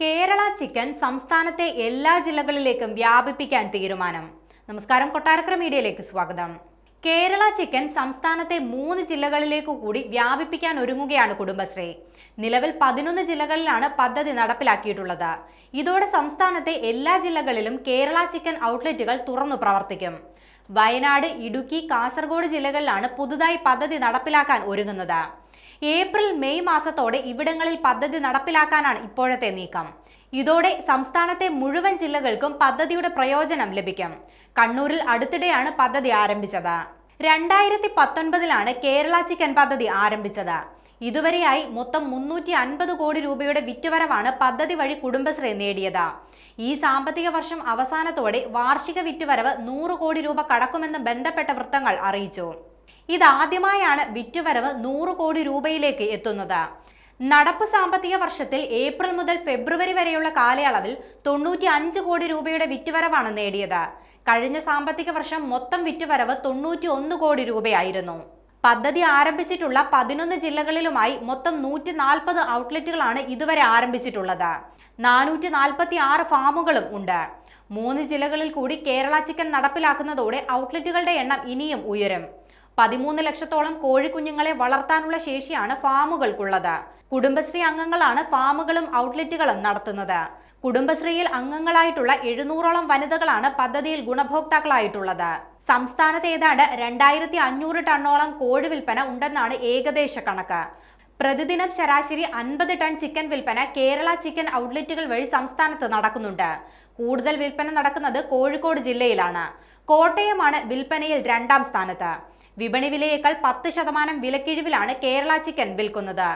Kerala chicken സംസ്ഥാനത്തെ എല്ലാ ജില്ലകളിലേക്കും വ്യാപിപ്പിക്കാൻ തീരുമാനം. നമസ്കാരം, കൊട്ടാരക്കര മീഡിയയിലേക്ക് സ്വാഗതം. കേരള ചിക്കൻ സംസ്ഥാനത്തെ 3 ജില്ലകളിലേക്കു കൂടി വ്യാപിപ്പിക്കാൻ ഒരുങ്ങുകയാണ് കുടുംബശ്രീ. നിലവിൽ 11 ജില്ലകളിലാണ് പദ്ധതി നടപ്പിലാക്കിയിട്ടുള്ളത്. ഇതോടെ സംസ്ഥാനത്തെ എല്ലാ ജില്ലകളിലും കേരള ചിക്കൻ ഔട്ട്ലെറ്റുകൾ തുറന്നു പ്രവർത്തിക്കും. വയനാട്, ഇടുക്കി, കാസർഗോഡ് ജില്ലകളിലാണ് പുതുതായി പദ്ധതി നടപ്പിലാക്കാൻ ഒരുങ്ങുന്നത്. ഏപ്രിൽ മെയ് മാസത്തോടെ ഇവിടങ്ങളിൽ പദ്ധതി നടപ്പിലാക്കാനാണ് ഇപ്പോഴത്തെ നീക്കം. ഇതോടെ സംസ്ഥാനത്തെ മുഴുവൻ ജില്ലകൾക്കും പദ്ധതിയുടെ പ്രയോജനം ലഭിക്കും. കണ്ണൂരിൽ അടുത്തിടെയാണ് പദ്ധതി ആരംഭിച്ചത്. 2019 കേരള ചിക്കൻ പദ്ധതി ആരംഭിച്ചത്. ഇതുവരെയായി മൊത്തം 350 കോടി രൂപയുടെ വിറ്റുവരവാണ് പദ്ധതി വഴി കുടുംബശ്രീ നേടിയത്. ഈ സാമ്പത്തിക വർഷം അവസാനത്തോടെ വാർഷിക വിറ്റുവരവ് 100 കോടി രൂപ കടക്കുമെന്ന് ബന്ധപ്പെട്ട വൃത്തങ്ങൾ അറിയിച്ചു. ഇതാദ്യമായാണ് വിറ്റുവരവ് 100 കോടി രൂപയിലേക്ക് എത്തുന്നത്. നടപ്പ് സാമ്പത്തിക വർഷത്തിൽ ഏപ്രിൽ മുതൽ ഫെബ്രുവരി വരെയുള്ള കാലയളവിൽ 95 കോടി രൂപയുടെ വിറ്റുവരവാണ് നേടിയത്. കഴിഞ്ഞ സാമ്പത്തിക വർഷം മൊത്തം വിറ്റുവരവ് 91 കോടി രൂപയായിരുന്നു. പദ്ധതി ആരംഭിച്ചിട്ടുള്ള 11 ജില്ലകളിലുമായി മൊത്തം 140 ഔട്ട്ലെറ്റുകളാണ് ഇതുവരെ ആരംഭിച്ചിട്ടുള്ളത്. 446 ഫാമുകളും ഉണ്ട്. 3 ജില്ലകളിൽ കൂടി കേരള ചിക്കൻ നടപ്പിലാക്കുന്നതോടെ ഔട്ട്ലെറ്റുകളുടെ എണ്ണം ഇനിയും ഉയരും. 13 ലക്ഷത്തോളം കോഴിക്കുഞ്ഞുങ്ങളെ വളർത്താനുള്ള ശേഷിയാണ് ഫാമുകൾക്കുള്ളത്. കുടുംബശ്രീ അംഗങ്ങളാണ് ഫാമുകളും ഔട്ട്ലെറ്റുകളും നടത്തുന്നത്. കുടുംബശ്രീയിൽ അംഗങ്ങളായിട്ടുള്ള 700ഓളം വനിതകളാണ് പദ്ധതിയിൽ ഗുണഭോക്താക്കളായിട്ടുള്ളത്. സംസ്ഥാനത്ത് ഏതാണ്ട് 2500 ടണ്ണോളം കോഴി വിൽപ്പന ഉണ്ടെന്നാണ് ഏകദേശ കണക്ക്. പ്രതിദിനം ശരാശരി 50 ടൺ ചിക്കൻ വിൽപ്പന കേരള ചിക്കൻ ഔട്ട്ലെറ്റുകൾ വഴി സംസ്ഥാനത്ത് നടക്കുന്നുണ്ട്. കൂടുതൽ വിൽപ്പന നടക്കുന്നത് കോഴിക്കോട് ജില്ലയിലാണ്. കോട്ടയമാണ് വിൽപ്പനയിൽ 2ാം സ്ഥാനത്ത്. വിപണി വിലയേക്കാൾ 10% വിലക്കിഴിവിലാണ് കേരള ചിക്കൻ വിൽക്കുന്നത്.